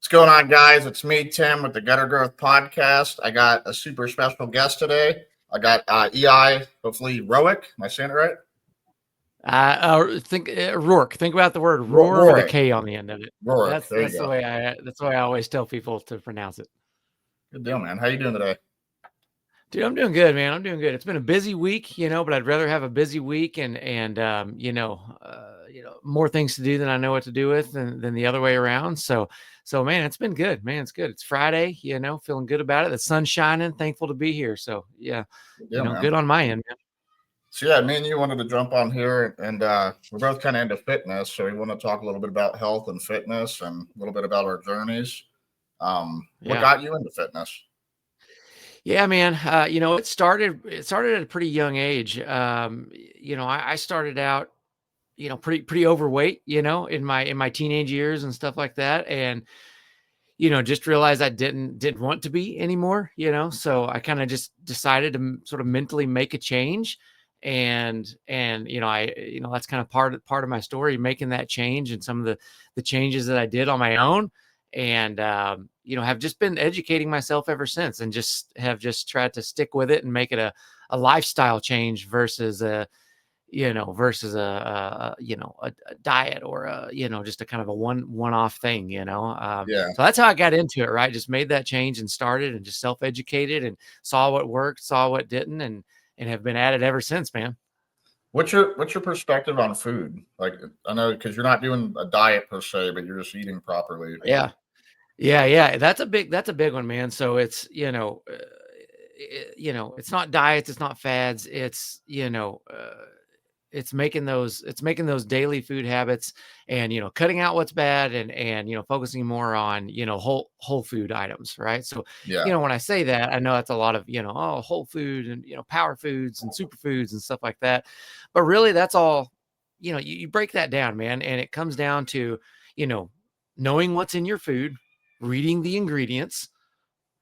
What's going on, guys? It's me, Tim, with the Gutter Growth Podcast. I got a super special guest today. I got hopefully Roark. Am I saying it right? Think Roark. Think about the word roar Roark. with a K on the end of it. Roark. That's the way I always tell people to pronounce it. Good deal, man. How you doing today? Dude, I'm doing good, man. I'm doing good. It's been a busy week, but I'd rather have a busy week and more things to do than I know what to do with than the other way around. So man, it's been good, man. It's good. It's Friday, feeling good about it. The sun's shining, thankful to be here. So yeah, good on my end, man. So yeah, me and you wanted to jump on here, and we're both kind of into fitness, so we want to talk a little bit about health and fitness, and a little bit about our journeys. What got you into fitness? Yeah, man. It started at a pretty young age. I started out, pretty overweight, in my teenage years and stuff like that, and just realized I didn't want to be anymore. So I kind of just decided to sort of mentally make a change. And that's kind of part of my story, making that change and some of the changes that I did on my own, and have just been educating myself ever since, and have tried to stick with it and make it a lifestyle change versus a diet or just a kind of a one-off thing. So that's how I got into it, right? Just made that change and started and just self-educated and saw what worked, saw what didn't, and have been at it ever since, man. What's your perspective on food? Like, I know because you're not doing a diet per se, but you're just eating properly. Yeah. That's a big one, man. So it's, it's not diets, it's not fads. It's, it's making those daily food habits and, cutting out what's bad and, focusing more on, whole food items. Right. So, when I say that, I know that's a lot of, whole food and, power foods and superfoods and stuff like that. But really that's all, you break that down, man. And it comes down to, knowing what's in your food, reading the ingredients,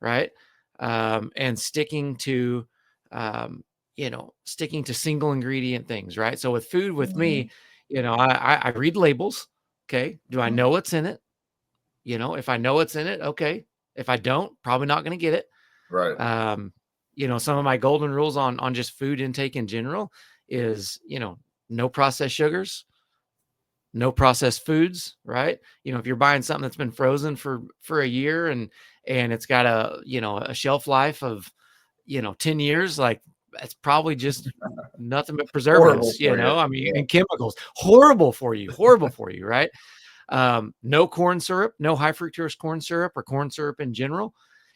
right. And sticking to single ingredient things, right? So with food, with me, I read labels. Okay. Do I know what's in it? If I know what's in it, okay. If I don't, probably not going to get it. Right. Some of my golden rules on just food intake in general is, no processed sugars, no processed foods, right? If you're buying something that's been frozen for a year and it's got a shelf life of, 10 years, like that's probably just nothing but preservatives, and chemicals. Horrible for you, right? No corn syrup, no high fructose corn syrup or corn syrup in general.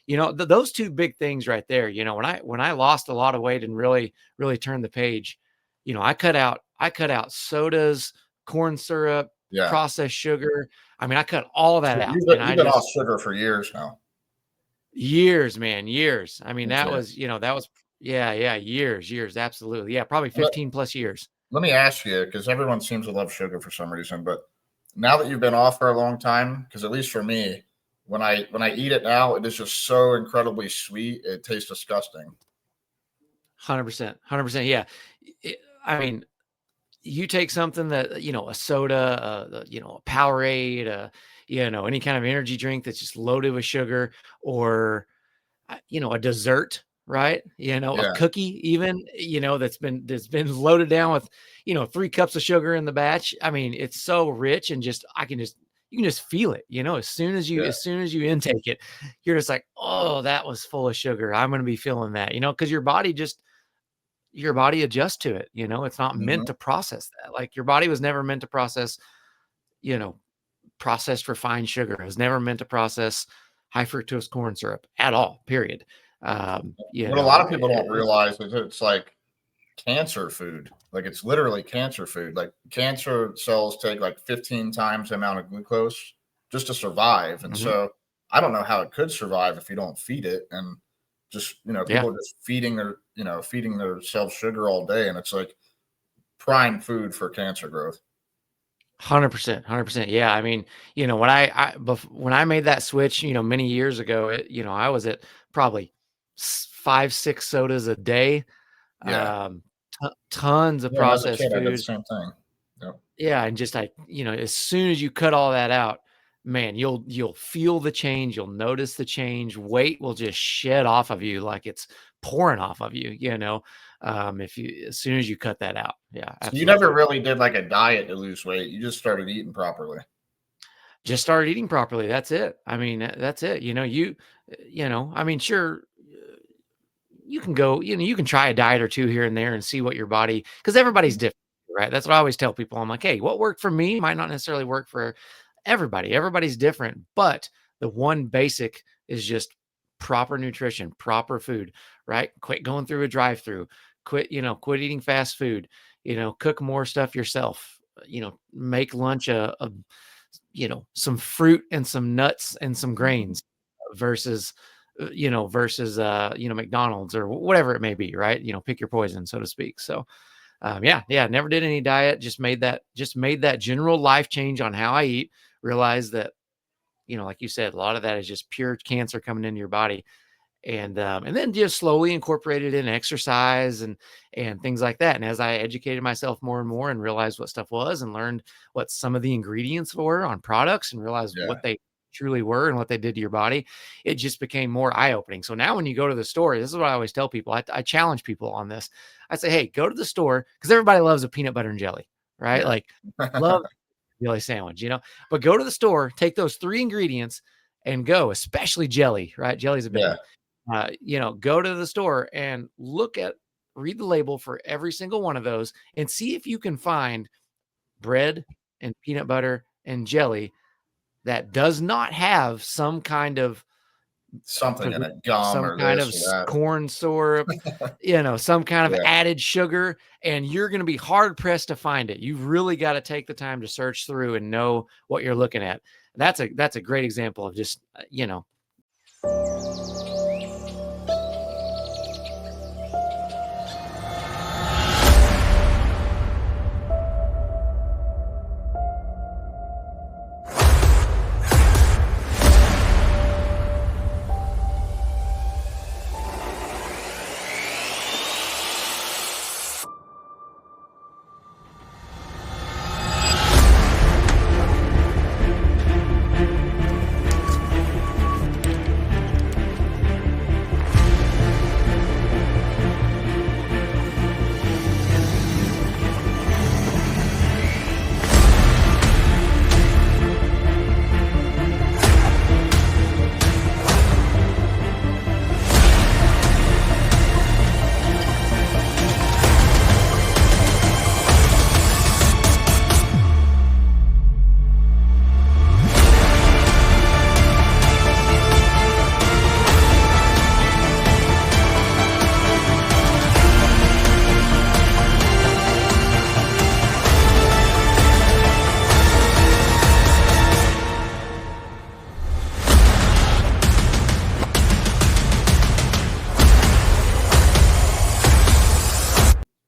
Those two big things right there. When I lost a lot of weight and really turned the page, I cut out sodas, corn syrup, processed sugar. I mean, I cut all that out. You've been off sugar for years now. Years, man, years. I mean, that was years. Absolutely. Yeah. Probably 15 plus years. Let me ask you, because everyone seems to love sugar for some reason, but now that you've been off for a long time, because at least for me, when I eat it now, it is just so incredibly sweet. It tastes disgusting. 100%. Yeah. I mean, you take something that, a soda, a Powerade, any kind of energy drink that's just loaded with sugar, or, a dessert, right? A cookie even, that's been loaded down with, 3 cups of sugar in the batch. I mean, it's so rich and you can just feel it, as soon as you intake it, you're just like, oh, that was full of sugar. I'm going to be feeling that, because your body adjusts to it. It's not meant to process that. Like, your body was never meant to process, processed refined sugar. It was never meant to process high fructose corn syrup at all, period. What a lot of people don't realize is it's like cancer food. Like, it's literally cancer food. Like, cancer cells take like 15 times the amount of glucose just to survive. And so I don't know how it could survive if you don't feed it. And just, people are just feeding themselves sugar all day. And it's like prime food for cancer growth. 100%. Yeah. I mean, when I made that switch, many years ago, I was at probably 5-6 sodas a day. Tons of processed food. Same thing. Yeah. And just, as soon as you cut all that out, man, you'll feel the change. You'll notice the change. Weight will just shed off of you like it's pouring off of you, as soon as you cut that out. Yeah, So you absolutely. never really did like a diet to lose weight. You just started eating properly. Just started eating properly. That's it. I mean, that's it. I mean, sure, you can go, you can try a diet or two here and there and see what your body, because everybody's Mhm. different, right? That's what I always tell people. I'm like, hey, what worked for me might not necessarily work for everybody. Everybody's different, but the one basic is just proper nutrition, proper food, right? Quit going through a drive-through, quit eating fast food, cook more stuff yourself, make lunch some fruit and some nuts and some Mhm. grains versus McDonald's or whatever it may be, right? Pick your poison, so to speak. So yeah, never did any diet, just made that general life change on how I eat. Realized that, like you said, a lot of that is just pure cancer coming into your body, and then just slowly incorporated in exercise and things like that. And as I educated myself more and more and realized what stuff was and learned what some of the ingredients were on products and realized Yeah. what they truly were and what they did to your body, it just became more eye-opening. So now when you go to the store, this is what I always tell people. I challenge people on this. I say, hey, go to the store, because everybody loves a peanut butter and jelly, right? Yeah. Like, love jelly sandwich, but go to the store, take those three ingredients and go, especially jelly, right? Jelly's a big Yeah. one. Go to the store and read the label for every single one of those and see if you can find bread and peanut butter and jelly that does not have some kind of Something in preservative, it, gum some or kind of this or that. corn syrup, some kind of Yeah. added sugar, and you're going to be hard pressed to find it. You've really got to take the time to search through and know what you're looking at. That's a great example of just,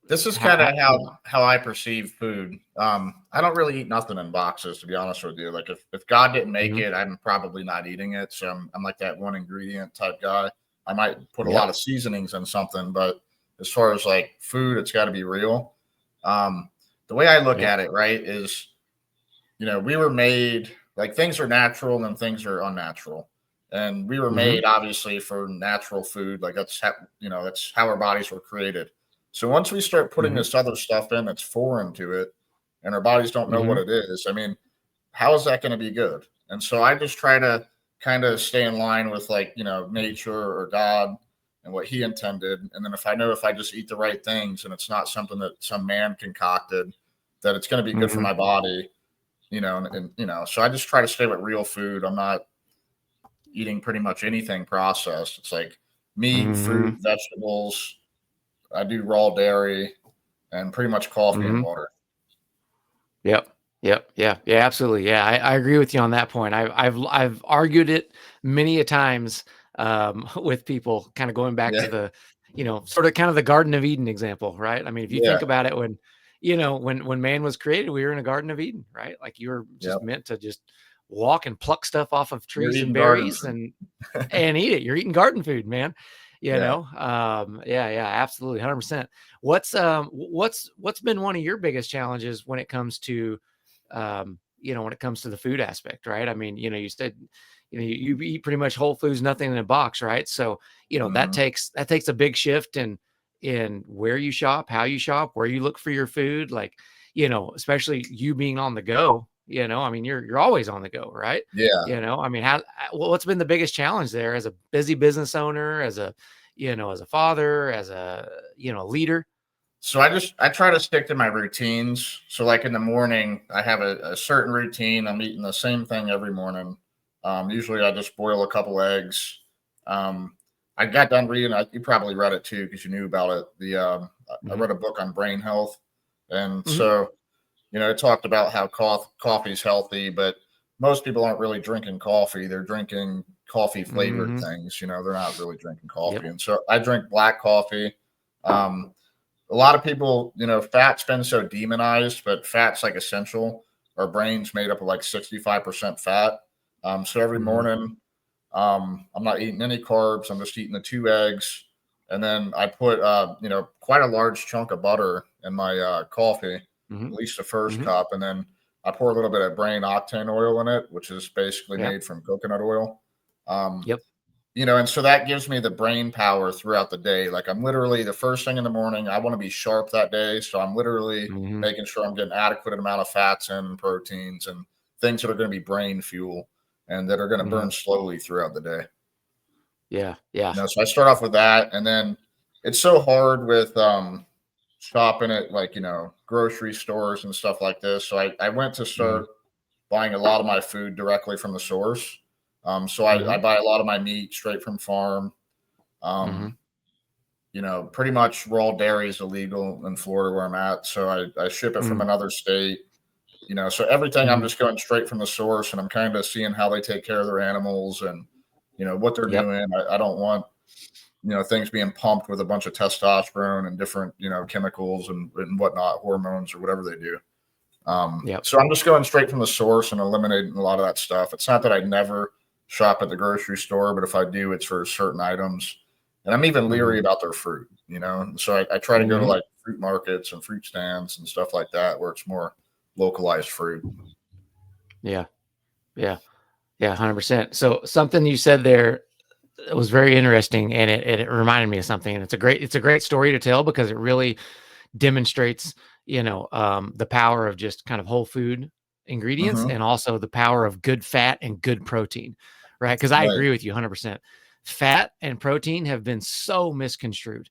This is how, kind how of how I perceive food. I don't really eat nothing in boxes, to be honest with you. Like if God didn't make Mhm. it, I'm probably not eating it. So I'm like that one ingredient type guy. I might put a lot Yep. of seasonings in something, but as far as like food, it's got to be real. Um, the way I look Yep. at it, right, is we were made like things are natural and things are unnatural, and we were Mhm. made obviously for natural food. Like that's how our bodies were created. So once we start putting Mhm. this other stuff in that's foreign to it, and our bodies don't know what Mhm. it is, I mean, how is that going to be good? And so I just try to kind of stay in line with like nature or God and what He intended. And then if I just eat the right things and it's not something that some man concocted, that it's going to be good for Mhm. my body, so I just try to stay with real food. I'm not eating pretty much anything processed. It's like meat, fruit, Mhm. vegetables. I do raw dairy and pretty much coffee and Mhm. water. Yep. Yep. Yeah. Yeah. Absolutely. Yeah. I agree with you on that point. I've argued it many a times with people, kind of going back Yeah, to the, sort of kind of the Garden of Eden example, right? I mean, if you yeah, think about it, when man was created, we were in a Garden of Eden, right? Like you were just yep. meant to just walk and pluck stuff off of You're trees and eating garden berries food. and eat it. You're eating garden food, man. Yeah. Yeah, absolutely, 100%. What's been one of your biggest challenges when it comes to when it comes to the food aspect, right? I mean, you said, you eat pretty much whole foods, nothing in a box, right? So, that takes a big shift in where you shop, how you shop, where you look for your food, like, especially you being on the go, I mean, you're always on the go, right? Yeah. I mean, what's been the biggest challenge there as a busy business owner, as a, as a father, as a, leader? So I try to stick to my routines. So like in the morning, I have a certain routine. I'm eating the same thing every morning. Usually I just boil a couple eggs. I got done reading. You probably read it too because you knew about it. I read a book on brain health, and so it talked about how coffee is healthy, but most people aren't really drinking coffee. They're drinking coffee flavored things. They're not really drinking coffee, and so I drink black coffee. A lot of people, fat's been so demonized, but fat's like essential. Our brain's made up of like 65% fat. So every morning, I'm not eating any carbs. I'm just eating the 2 eggs. And then I put, quite a large chunk of butter in my coffee, at least the first cup. And then I pour a little bit of brain octane oil in it, which is basically made from coconut oil. Yep. And so that gives me the brain power throughout the day. Like I'm literally the first thing in the morning, I want to be sharp that day. So I'm literally making sure I'm getting adequate amount of fats and proteins and things that are going to be brain fuel and that are going to burn slowly throughout the day. Yeah. Yeah. So I start off with that. And then it's so hard with shopping at like, grocery stores and stuff like this. So I went to start buying a lot of my food directly from the source. So I buy a lot of my meat straight from farm. Pretty much raw dairy is illegal in Florida where I'm at. So I ship it from another state. So everything I'm just going straight from the source, and I'm kind of seeing how they take care of their animals and what they're doing. I don't want things being pumped with a bunch of testosterone and different chemicals and whatnot, hormones or whatever they do. So I'm just going straight from the source and eliminating a lot of that stuff. It's not that I never shop at the grocery store, but if I do, it's for certain items. And I'm even leery about their fruit, So I try to go to like fruit markets and fruit stands and stuff like that where it's more localized fruit. Yeah. 100%. So something you said there was very interesting, and it reminded me of something, and it's a great story to tell because it really demonstrates, the power of just kind of whole food ingredients and also the power of good fat and good protein, right? Because I agree with you 100%. Fat and protein have been so misconstrued.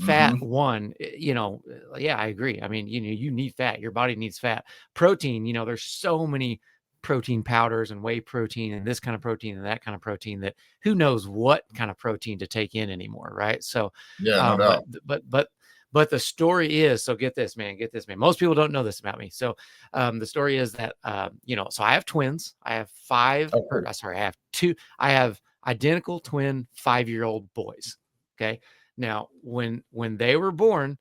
Fat, yeah, I agree. I mean, you need fat. Your body needs fat. Protein, there's so many protein powders and whey protein and this kind of protein and that kind of protein that who knows what kind of protein to take in anymore, right? So, no doubt. but the story is, so get this, man. Most people don't know this about me. So, the story is that, so I have twins. I have I have two. I have identical twin 5-year-old boys. Okay. Now, when they were born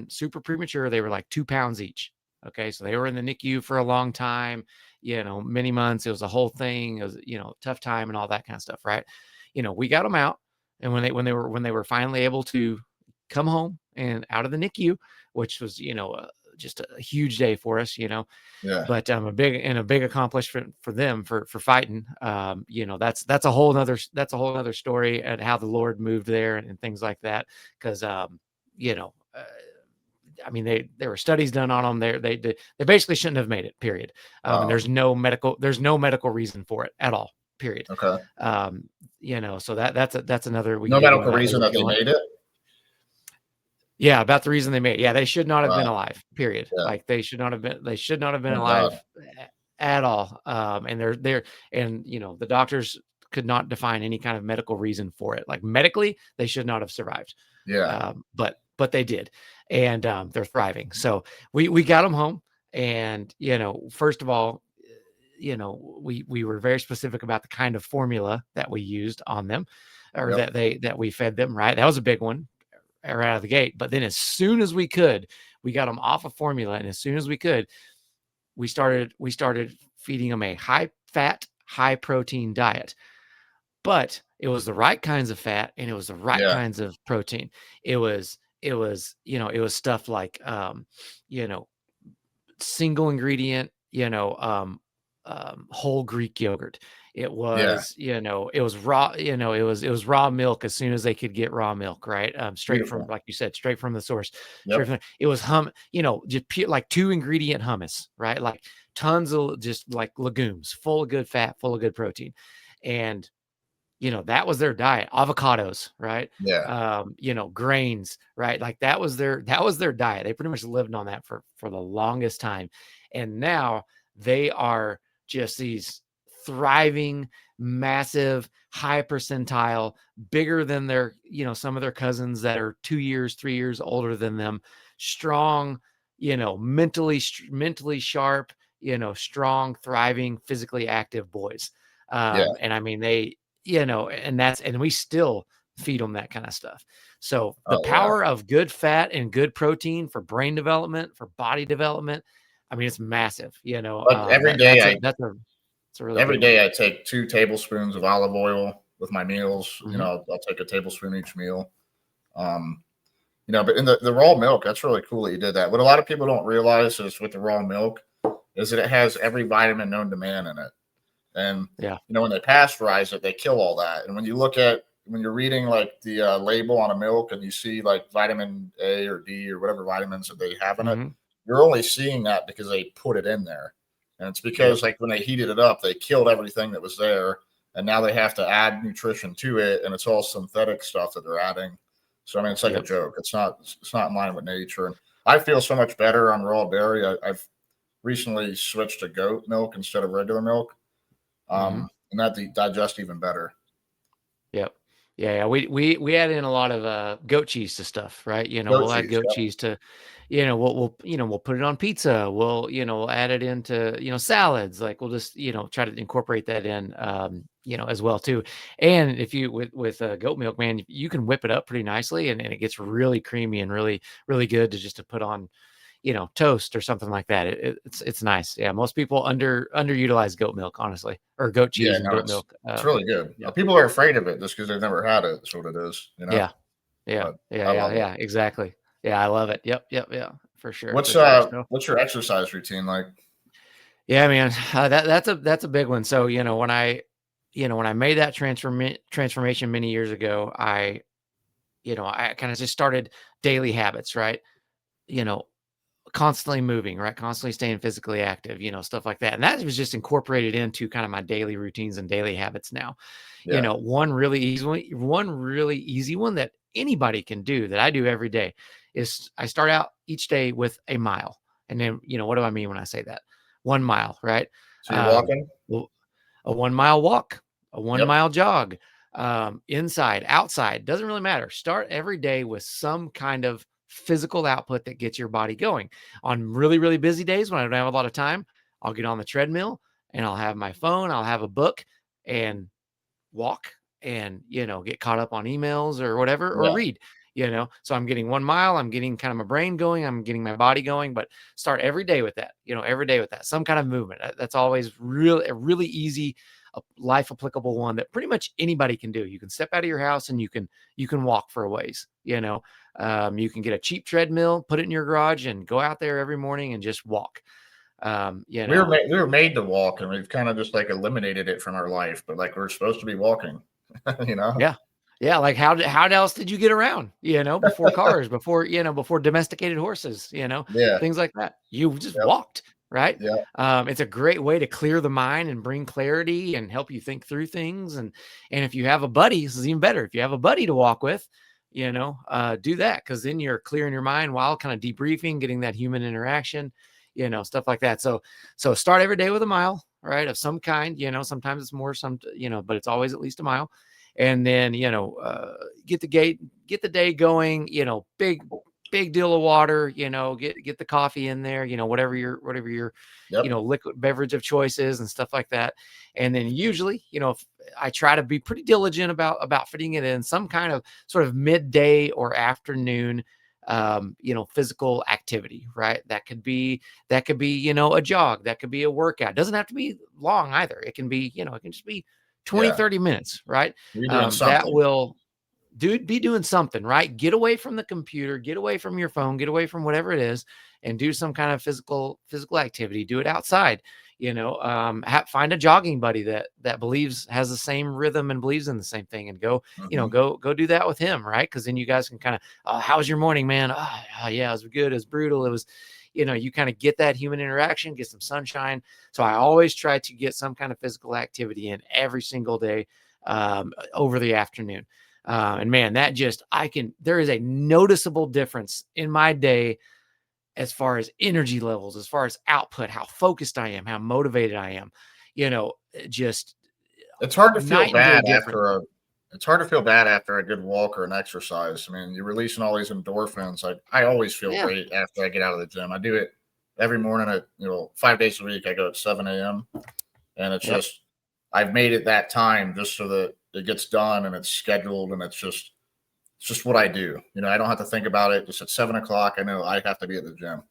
super premature. They were like 2 pounds each. Okay. So they were in the NICU for a long time, many months. It was a whole thing. It was, tough time and all that kind of stuff. Right. We got them out. And when they were finally able to come home and out of the NICU, which was, just a huge day for us, but a big accomplishment for them for fighting. That's a whole nother story and how the Lord moved there and things like that. Cause I mean, there were studies done on them. They basically shouldn't have made it, period. And there's no medical reason for it at all, period. Okay. So that's another, No medical reason that they made it. Yeah, about the reason they made it. Yeah, they should not have been alive, period. Yeah. Like they should not have been alive at all. And the doctors could not define any kind of medical reason for it. Like medically, they should not have survived. Yeah. But they did. And they're thriving. So we got them home. And, first of all, we were very specific about the kind of formula that we used on them or that we fed them, right? That was a big one. Right out of the gate. But then as soon as we could, we got them off of formula. And as soon as we could, we started feeding them a high fat, high protein diet. But it was the right kinds of fat and it was the right kinds of protein. It was stuff like, single ingredient, whole Greek yogurt. It Yeah. was, it was raw, it was raw milk as soon as they could get raw milk, right? Straight from, Beautiful. like you said, straight from the source. Yep. It was just pure, like 2 ingredient hummus, right? Like tons of just like legumes, full of good fat, full of good protein. And that was their diet. Avocados, right? Yeah. Grains, right? Like that was their diet. They pretty much lived on that for the longest time. And now they are just these thriving, massive, high percentile, bigger than their, some of their cousins that are 2 years, 3 years older than them, strong, mentally sharp, strong, thriving, physically active boys. Yeah. And I mean, and we still feed them that kind of stuff. So the Oh yeah. power of good fat and good protein for brain development, for body development, I mean, it's massive. But It's a really every good one. day I take 2 tablespoons of olive oil with my meals. Mhm. I'll take a tablespoon each meal. Um, but in the raw milk, that's really cool that you did that. What a lot of people don't realize is with the raw milk is that it has every vitamin known to man in it. And Yeah. when they pasteurize it, they kill all that. And when you're reading like the label on a milk and you see like vitamin A or D or whatever vitamins that they have in it, Mhm. you're only seeing that because they put it in there. And it's because Yep. like when they heated it up, they killed everything that was there. And now they have to add nutrition to it. And it's all synthetic stuff that they're adding. So I mean, it's like a Yep. joke. It's not in line with nature. And I feel so much better on raw dairy. I've recently switched to goat milk instead of regular milk. Mhm. And that digest even better. Yep. Yeah. We add in a lot of goat cheese to stuff, right? Goat We'll add cheese, goat yep. cheese to, we'll put it on pizza. We'll add it into, salads. Like we'll just, try to incorporate that in, as well too. And if you with goat milk, man, you can whip it up pretty nicely, and it gets really creamy and really, really good to put on, toast or something like that. It's nice. Yeah. Most people underutilize goat milk, honestly, or goat Yeah, cheese and no, goat it's milk. it's really good. Yeah. People are afraid of it just because they've never had it. That's what it is. Yeah. Yeah. But Yeah. I Yeah. love it. Yeah. Exactly. Yeah. I love it. Yep. Yep. Yeah. For sure. What's For sure. So what's your exercise routine like? yeah, man, that's a big one. So, when I made that transformation many years ago, I kind of just started daily habits, right? You know, constantly moving, right? Constantly staying physically active, stuff like that. And that was just incorporated into kind of my daily routines and daily habits now. Yeah. One really easy one that anybody can do that I do every day is I start out each day with a mile. And then, what do I mean when I say that? 1 mile, right? So you're Um, walking? well, a 1 mile walk, a one Yep. mile jog, inside, outside, doesn't really matter. Start every day with some kind of physical output that gets your body going. On really, really busy days when I don't have a lot of time, I'll get on the treadmill and I'll have my phone, I'll have a book and walk and, get caught up on emails or whatever, or Yeah. read, so I'm getting 1 mile, I'm getting kind of my brain going, I'm getting my body going, but start every day with that, every day with that, some kind of movement. That's always really, a really easy, life applicable one that pretty much anybody can do. You can step out of your house and you can walk for a ways, you can get a cheap treadmill, put it in your garage and go out there every morning and just walk. You We were know, made we were made to walk, and we've kind of just like eliminated it from our life. But like we're supposed to be walking, you know. Yeah. Yeah, like how else did you get around, before cars, before domesticated horses, Yeah. things like that. You just Yep. walked, right? Yep. It's a great way to clear the mind and bring clarity and help you think through things. And if you have a buddy, this is even better. If you have a buddy to walk with, do that, because then you're clearing your mind while kind of debriefing, getting that human interaction, stuff like that. So start every day with a mile, right, of some kind. Sometimes it's more, but it's always at least a mile. And then, get the day going, big deal of water, get the coffee in there, whatever your, Yep. liquid beverage of choices and stuff like that. And then usually, if I try to be pretty diligent about fitting it in some kind of sort of midday or afternoon, physical activity, right? That could be, a jog, that could be a workout. It doesn't have to be long either. It can be, it can just be 20, Yeah. 30 minutes, right? You're doing That something. will, dude, be doing something, right? Get away from the computer, get away from your phone, get away from whatever it is, and do some kind of physical activity. Do it outside. Find a jogging buddy that believes, has the same rhythm and believes in the same thing, and go, go do that with him, right? Because then you guys can kind of, how was your morning, man? Yeah, it was good. It was brutal. It was, you kind of get that human interaction, get some sunshine. So I always try to get some kind of physical activity in every single day over the afternoon. And man, there is a noticeable difference in my day as far as energy levels, as far as output, how focused I am, how motivated I am, just it's hard to feel night and day bad different. it's hard to feel bad after a good walk or an exercise. I mean, you're releasing all these endorphins. I always feel great after I get out of the gym. I do it every morning at, 5 days a week. I go at 7 a.m. and it's just, I've made it that time just so that it gets done and it's scheduled, and it's just what I do. I don't have to think about it. Just at 7 o'clock, I know I have to be at the gym.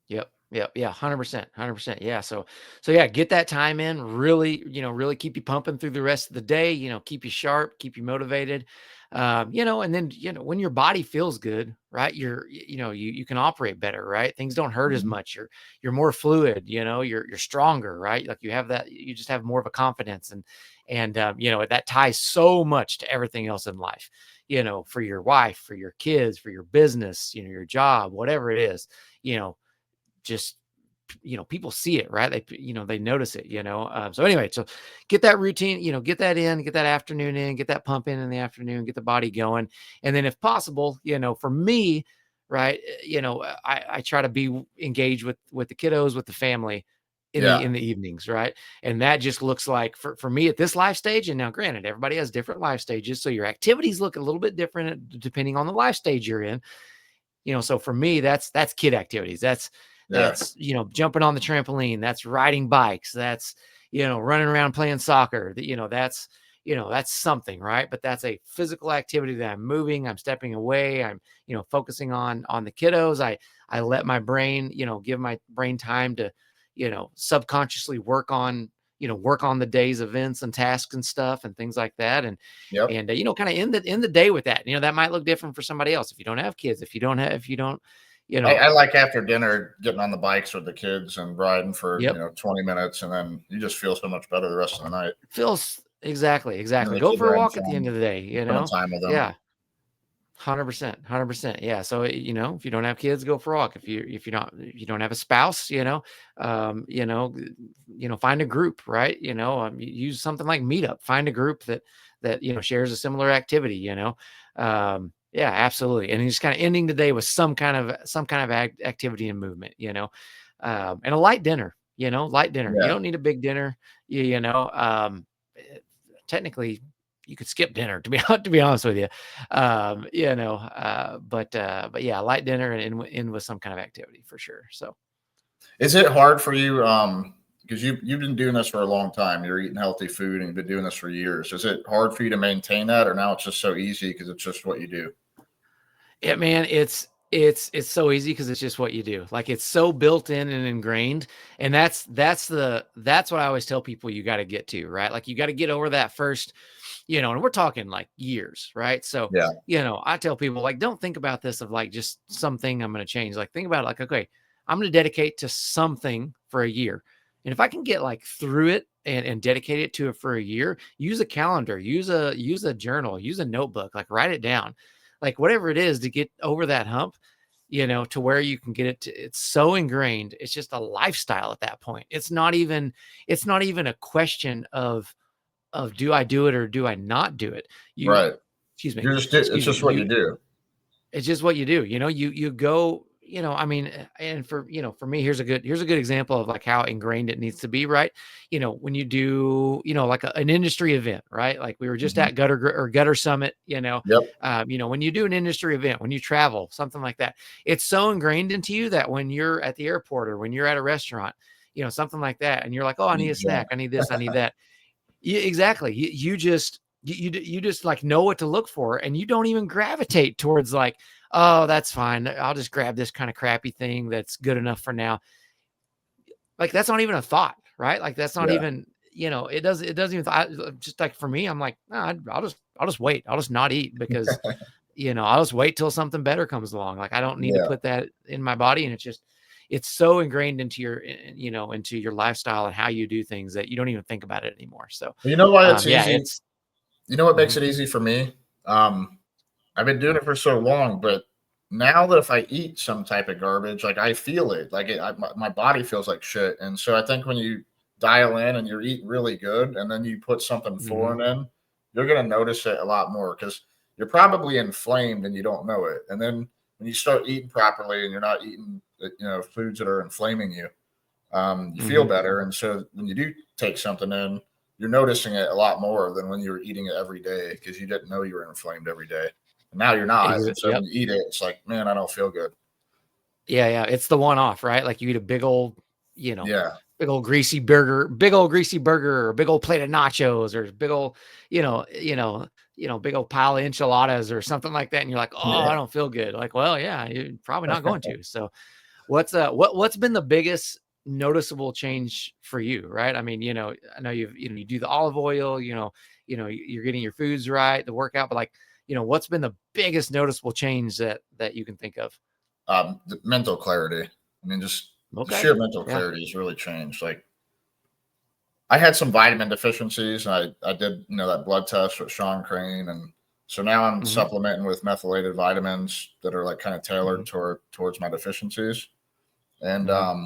Yep. Yeah. 100%. Yeah. So yeah, get that time in, really, really keep you pumping through the rest of the day, keep you sharp, keep you motivated. And then, when your body feels good, right, you can operate better, right? Things don't hurt as much. You're more fluid, you're stronger, right? Like you just have more of a confidence, and that ties so much to everything else in life, for your wife, for your kids, for your business, your job, whatever it is, just, people see it, right? They notice it, so anyway, so get that routine, get that in, get that afternoon in, get that pump in the afternoon, get the body going. And then if possible, for me, right, I try to be engaged with the kiddos, with the family in the evenings, right? And that just looks like, for me at this life stage, and now granted, everybody has different life stages, so your activities look a little bit different depending on the life stage you're in. So for me, that's kid activities. That's jumping on the trampoline. That's riding bikes. That's, running around playing soccer. That's something, right? But that's a physical activity that I'm moving. I'm stepping away. I'm, focusing on the kiddos. I let my brain, give my brain time to, subconsciously work on the day's events and tasks and stuff and things like that. And kind of end the day with that. That might look different for somebody else if you don't have kids, if you don't, I like after dinner getting on the bikes with the kids and riding for 20 minutes, and then you just feel so much better the rest of the night. Feels exactly. Go for a walk at the end of the day. Time with them. Yeah. 100%. Yeah. So, if you don't have kids, go for a walk. If you don't have a spouse, find a group, right? Use something like Meetup, find a group that shares a similar activity, yeah, absolutely. And just kind of ending the day with some kind of activity and movement, and a light dinner, light dinner. You don't need a big dinner, technically you could skip dinner, to be honest with you. But yeah, light dinner and end with some kind of activity for sure. So is it hard for you? Because you've been doing this for a long time. You're eating healthy food and you've been doing this for years. Is it hard for you to maintain that, or now it's just so easy because it's just what you do? Yeah, man, it's so easy because it's just what you do. Like, it's so built in and ingrained. And that's what I always tell people you got to get to, right? Like, you got to get over that first, and we're talking like years, right? So, I tell people, like, don't think about this of like just something I'm going to change. Like, think about it like, okay, I'm going to dedicate to something for a year. And if I can get like through it and dedicate it to it for a year, use a calendar, use a journal, use a notebook, like write it down, like whatever it is to get over that hump, to where you can get it to, it's so ingrained. It's just a lifestyle at that point. It's not even a question of do I do it or do I not do it? Right. Excuse me. It's just what you do. It's just what you do. You go, I mean, and for me, here's a good example of like how ingrained it needs to be, right? When you do, like an industry event, right? Like we were just at Gutter Summit, when you do an industry event, when you travel, something like that, it's so ingrained into you that when you're at the airport or when you're at a restaurant, something like that, and you're like, oh, I need a snack, I need this, I need that. Yeah, exactly. You just like know what to look for, and you don't even gravitate towards like, oh, that's fine, I'll just grab this kind of crappy thing that's good enough for now. Like, that's not even a thought, right? Like, that's not even, it doesn't even, just like for me, I'm like, nah, I'll just wait. I'll just not eat because, I'll just wait till something better comes along. Like I don't need to Yeah. put that in my body. And it's so ingrained into into your lifestyle and how you do things that you don't even think about it anymore. So, You know why it's yeah, easy? You know what makes mhm, it easy for me? I've been doing it for so long, but now that if I eat some type of garbage, like I feel it, like my body feels like shit. And so I think when you dial in and you're eating really good, and then you put something mhm, foreign in, you're gonna notice it a lot more because you're probably inflamed and you don't know it. And then when you start eating properly and you're not eating, foods that are inflaming you, you feel mhm. better. And so when you do take something in, you're noticing it a lot more than when you were eating it every day because you didn't know you were inflamed every day. And now you're not. And so when Yep. you eat it, it's like, man, I don't feel good. Yeah, yeah. It's the one off, right? Like you eat a big old, you know, Yeah. big old greasy burger, or big old plate of nachos, or big old, big old pile of enchiladas or something like that. And you're like, oh, I Yeah. don't feel good. Like, well, yeah, you're probably not going to. So what's been the biggest noticeable change for you, right? I mean, I know you do the olive oil, you're getting your foods right, the workout, but like, what's been the biggest noticeable change that you can think of? The mental clarity. I mean, just the Okay. sheer mental Yeah. clarity has really changed. Like I had some vitamin deficiencies and I did, that blood test with Sean Crane. And so now I'm Hmm. supplementing with methylated vitamins that are like kind of Hmm. tailored towards my deficiencies. And, Hmm.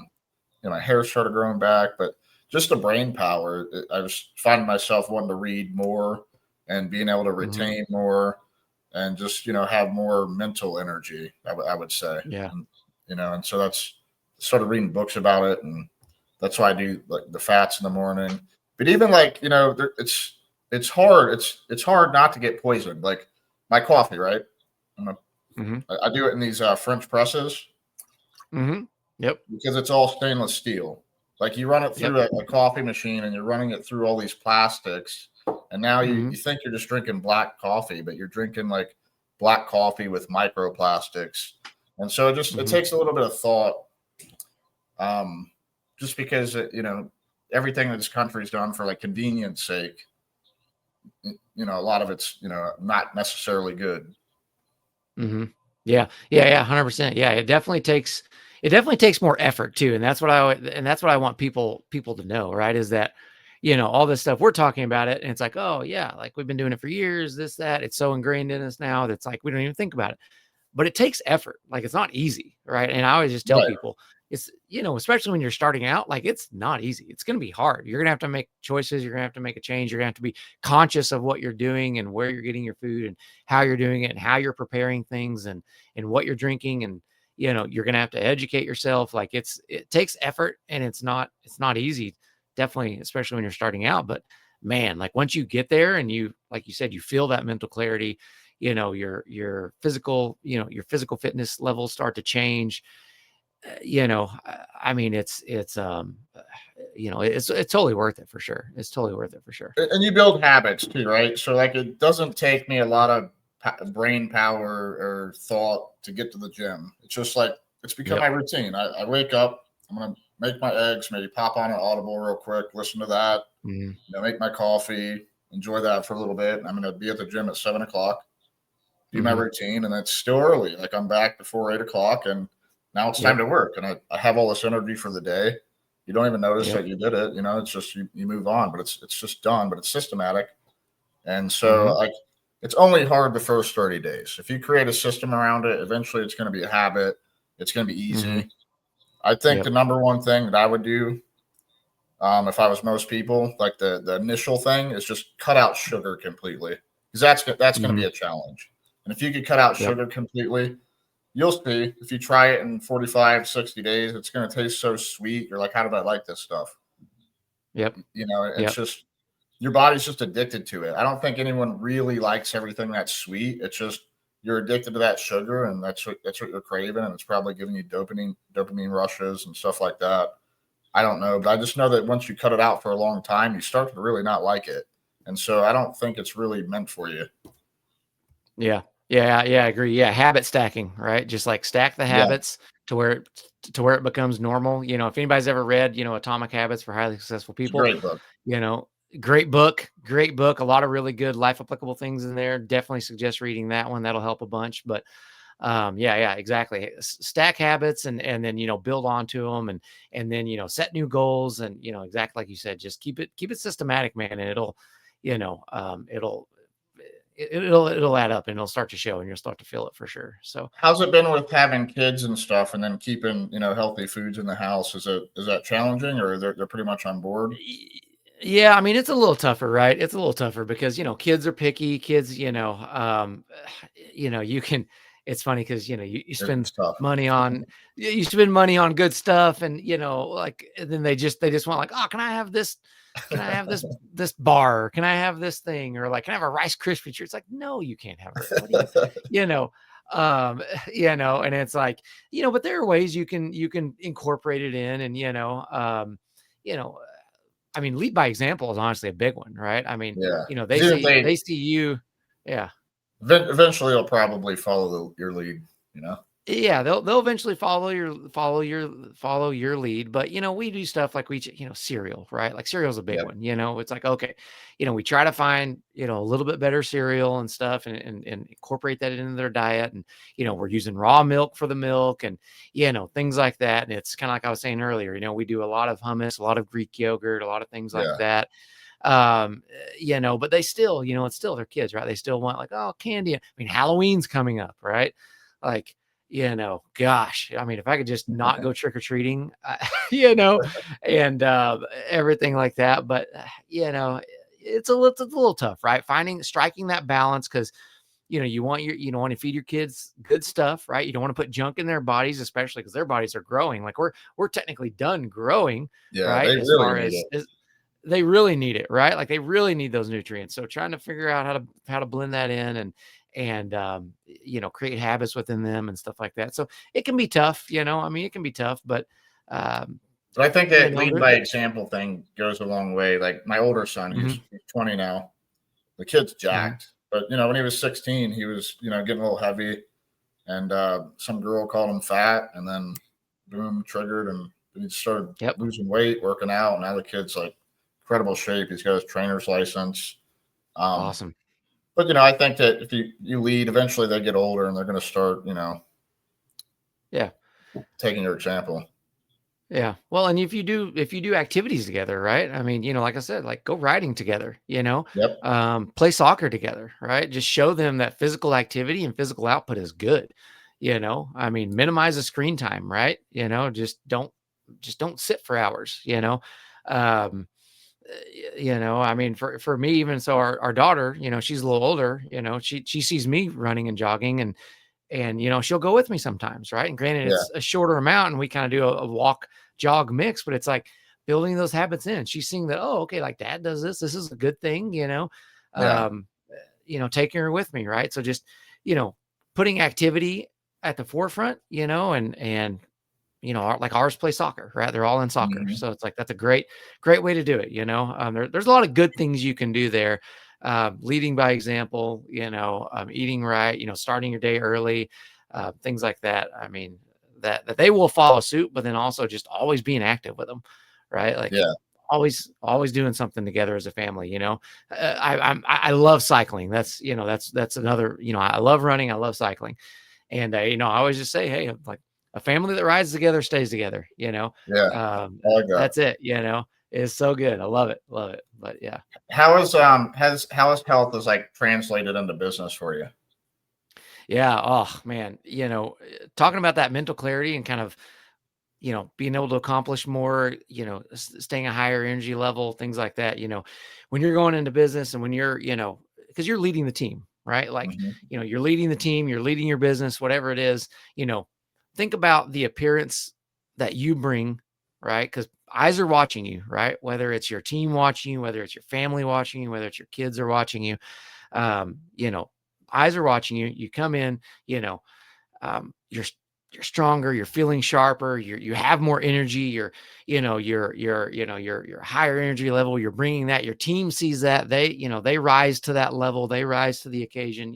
my hair started growing back, but just the brain power, I was finding myself wanting to read more and being able to Hmm. retain more and just, have more mental energy, I would say. Yeah. And, and so that's started reading books about it. And that's why I do like the fats in the morning. But even like, it's hard. It's hard not to get poisoned. Like my coffee, right? I'm a, Hmm. I do it in these French presses Hmm. Yep. because it's all stainless steel. Like you run it Yep. through a coffee machine and you're running it through all these plastics. And now you Hmm. think you're just drinking black coffee, but you're drinking like black coffee with microplastics. And so it Hmm. takes a little bit of thought, um, just because, everything that this country's done for like convenience sake, a lot of it's, not necessarily good. Hmm. Yeah. Yeah. Yeah. 100%. Yeah. It definitely takes more effort too. And that's what I want people to know, right? Is that, all this stuff we're talking about it. And it's like, oh yeah, like we've been doing it for years, this, that. It's so ingrained in us now that's like, we don't even think about it, but it takes effort. Like it's not easy. Right. And I always just tell Right. people it's, especially when you're starting out, like it's not easy. It's going to be hard. You're going to have to make choices. You're going to have to make a change. You're going to have to be conscious of what you're doing and where you're getting your food and how you're doing it and how you're preparing things and what you're drinking. And, you're going to have to educate yourself. Like it takes effort and it's not easy. Definitely, especially when you're starting out, but man, like once you get there and like you said, you feel that mental clarity, your physical fitness levels start to change. I mean, it's totally worth it for sure. It's totally worth it for sure. And you build habits too, right? So like it doesn't take me a lot of brain power or thought to get to the gym. It's just like it's become my Yep. routine. I wake up, I'm gonna make my eggs, maybe pop on an Audible real quick, listen to that, Mhm. make my coffee, enjoy that for a little bit. And I'm gonna be at the gym at 7 o'clock, do my Mhm. routine, and it's still early. Like I'm back before 8 o'clock, and now it's time Yep. to work. And I have all this energy for the day. You don't even notice Yep. that you did it. It's just you move on, but it's just done. But it's systematic, and so Mhm. like it's only hard the first 30 days. If you create a system around it, eventually it's going to be a habit. It's going to be Mhm. easy. I think the Yep. number one thing that I would do, if I was most people, like the initial thing, is just cut out sugar completely because that's going to be Mhm. a challenge. And if you could cut out Yep. sugar completely, you'll see if you try it in 45, 60 days, it's going to taste so sweet. You're like, how did I like this stuff? Yep. It's Yep. just your body's just addicted to it. I don't think anyone really likes everything that's sweet. It's just you're addicted to that sugar, and that's what you're craving, and it's probably giving you dopamine rushes and stuff like that. I don't know, but I just know that once you cut it out for a long time, you start to really not like it, and so I don't think it's really meant for you. Yeah. Yeah, yeah, I agree. Yeah, habit stacking, right? Just like stack the Yeah, habits to where it becomes normal. If anybody's ever read, Atomic Habits for Highly Successful it's a People, great book. you know, great book, great book. A lot of really good life applicable things in there. Definitely suggest reading that one. That'll help a bunch. But yeah, yeah, exactly. Stack habits and then build onto them and then set new goals and exactly like you said, just keep it systematic, man, and you know it'll it'll add up and it'll start to show and you'll start to feel it for sure. So How's it been with having kids and stuff, and then keeping healthy foods in the house? Is that challenging, or they're pretty much on board? yeah, I mean, it's a little tougher, right? It's a little tougher because, kids are picky. Kids, you can, it's funny because, you spend It's tough. money on, you spend money on good stuff and, like, and then they just want like, oh, can I have this? Can I have this bar? Can I have this thing? Or like, can I have a Rice Krispie treat? It's like, no, you can't have it. What do you, you know, and it's like, but there are ways you can incorporate it in and, you know, I mean, lead by example is honestly a big one, right? I mean, Yeah. they 'Cause even if they see you. Yeah. eventually, they'll probably follow your lead. You know. Yeah, they'll eventually follow your lead, but we do stuff like cereal, right? Like cereal's a big Yep. one. It's like okay, we try to find a little bit better cereal and stuff, and incorporate that into their diet, and we're using raw milk for the milk, and things like that. And it's kind of like I was saying earlier. We do a lot of hummus, a lot of Greek yogurt, a lot of things like Yeah. that. But they still, it's still their kids, right? They still want like oh candy. I mean, Halloween's coming up, right? Like gosh, I mean, if I could just not go trick or treating, you know, and everything like that. But it's a little tough, right? Striking that balance because you want to feed your kids good stuff, right? You don't want to put junk in their bodies, especially because their bodies are growing. Like we're technically done growing, Yeah. right? They As really far need as, it. as they really need it, right? Like they really need those nutrients. So trying to figure out how to blend that in and create habits within them and stuff like that. So it can be tough, I mean, it can be tough, but um, But I think that lead by they're example thing goes a long way. Like my older son, mhm, he's 20 now. The kid's mhm. jacked, but when he was 16, he was getting a little heavy, and some girl called him fat, and then boom, triggered, and he started Yep. losing weight, working out. And now the kid's like incredible shape. He's got his trainer's license. Um, Awesome. but I think that if you lead, eventually they get older and they're going to start Yeah. taking your example. Yeah. Well, and if you do activities together, right? I mean, like I said, like go riding together, Yep. play soccer together, right? Just show them that physical activity and physical output is good. I mean, minimize the screen time, right? Just don't sit for hours, Um, I mean, for me, even so our daughter, she's a little older, she sees me running and jogging and she'll go with me sometimes, right? And granted Yeah. it's a shorter amount and we kind of do a walk jog mix, but it's like building those habits in. She's seeing that, oh, okay, like dad does this is a good thing, Yeah. um taking her with me, right? So just you know putting activity at the forefront, and like ours play soccer, right? They're all in soccer. Mhm. So it's like, that's a great way to do it. There's a lot of good things you can do there. Leading by example, eating right, starting your day early, things like that. I mean, that they will follow suit, but then also just always being active with them, right? Like Yeah. always doing something together as a family. I love cycling. That's another. I love running. I love cycling. And, I always just say, hey, like a family that rides together stays together, Yeah. I like that. that's it, it's so good. I love it. Love it. But yeah. How has health is like translated into business for you? Yeah. Oh man. Talking about that mental clarity and kind of, being able to accomplish more, staying a higher energy level, things like that, when you're going into business and when you're, because you're leading the team, right? Like, Mhm. you're leading the team, you're leading your business, whatever it is, think about the appearance that you bring, right? Because eyes are watching you, right? Whether it's your team watching you, whether it's your family watching you, whether it's your kids are watching you, um, you know, eyes are watching you. You come in, you're stronger, you're feeling sharper, you have more energy, you're higher energy level, you're bringing that, your team sees that, they rise to that level, they rise to the occasion,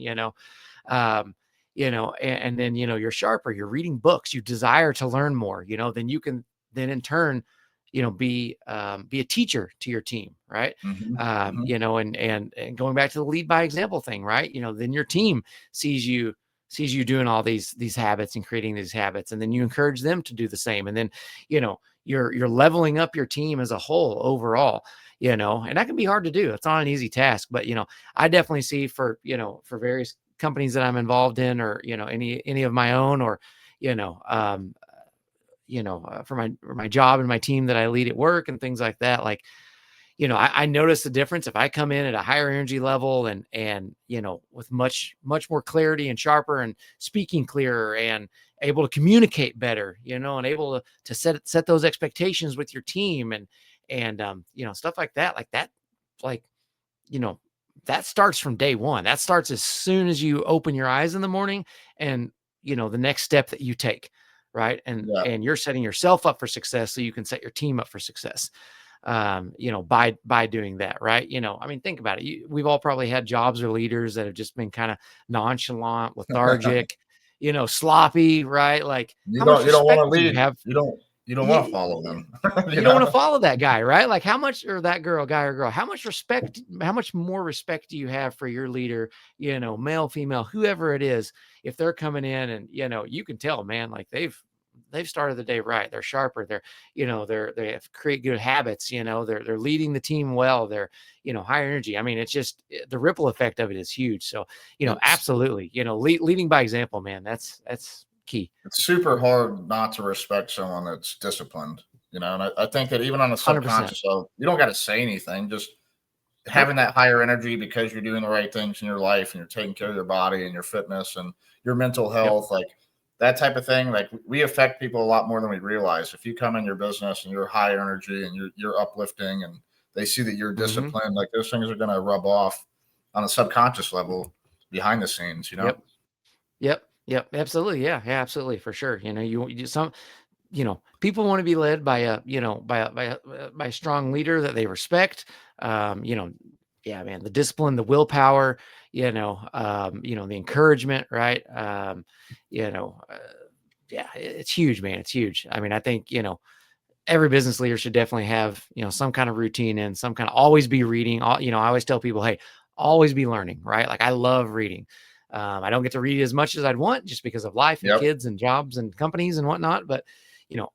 And then, you're sharper, you're reading books, you desire to learn more, then you can then in turn, be a teacher to your team, right? And going back to the lead by example thing, right? Then your team sees you doing all these habits and creating these habits, and then you encourage them to do the same. And then, you're leveling up your team as a whole overall, and that can be hard to do. It's not an easy task, but, I definitely see for various companies that I'm involved in, or, any of my own, or, for my job and my team that I lead at work and things like that. Like, I notice the difference if I come in at a higher energy level and, with much more clarity and sharper and speaking clearer and able to communicate better, and able to set those expectations with your team and stuff like that, like, that starts from day one. That starts as soon as you open your eyes in the morning and, the next step that you take. Right. And you're setting yourself up for success so you can set your team up for success. By doing that, right? I mean, think about it. We've all probably had jobs or leaders that have just been kind of nonchalant, lethargic, sloppy, right? Like, You how much don't want to respect do you lead. have? You don't want to follow them. You don't want to follow that guy, right? Like, how much, or that guy or girl, how much more respect do you have for your leader, male, female, whoever it is, if they're coming in and, you can tell, man, like they've started the day right. They're sharper. They have create good habits, they're leading the team well. They're, higher energy. I mean, it's just the ripple effect of it is huge. So, absolutely, leading by example, man, that's key. It's super hard not to respect someone that's disciplined, and I think that even on a 100%. subconscious level, you don't got to say anything. Just having that higher energy because you're doing the right things in your life and you're taking care of your body and your fitness and your mental health, like that type of thing. Like, we affect people a lot more than we realize. If you come in your business and you're high energy and you're uplifting and they see that you're disciplined, like those things are going to rub off on a subconscious level behind the scenes, Yep. Absolutely. Yeah, absolutely. For sure. People want to be led by a strong leader that they respect. Yeah, man, the discipline, the willpower, the encouragement, right? Yeah, it's huge, man. It's huge. I mean, I think, every business leader should definitely have, some kind of routine and some kind of always be reading. I always tell people, hey, always be learning, right? Like, I love reading. I don't get to read as much as I'd want just because of life and kids and jobs and companies and whatnot, but,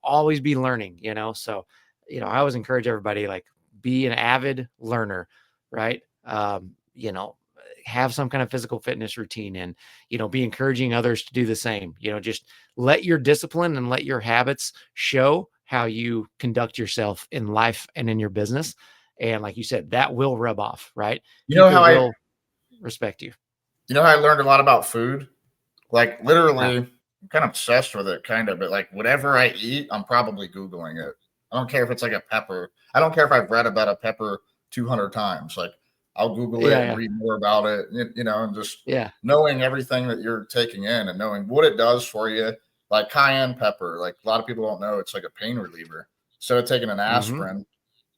always be learning, so, I always encourage everybody, like, be an avid learner, right? Have some kind of physical fitness routine and, be encouraging others to do the same, just let your discipline and let your habits show how you conduct yourself in life and in your business. And like you said, that will rub off, right? People will respect you. You know how I learned a lot about food? Like, literally, I'm kind of obsessed with it, kind of, but like whatever I eat, I'm probably Googling it. I don't care if it's like a pepper. I don't care if I've read about a pepper 200 times. Like, I'll Google it and read more about it, and just knowing everything that you're taking in and knowing what it does for you. Like cayenne pepper, like a lot of people don't know, it's like a pain reliever. Instead of taking an aspirin,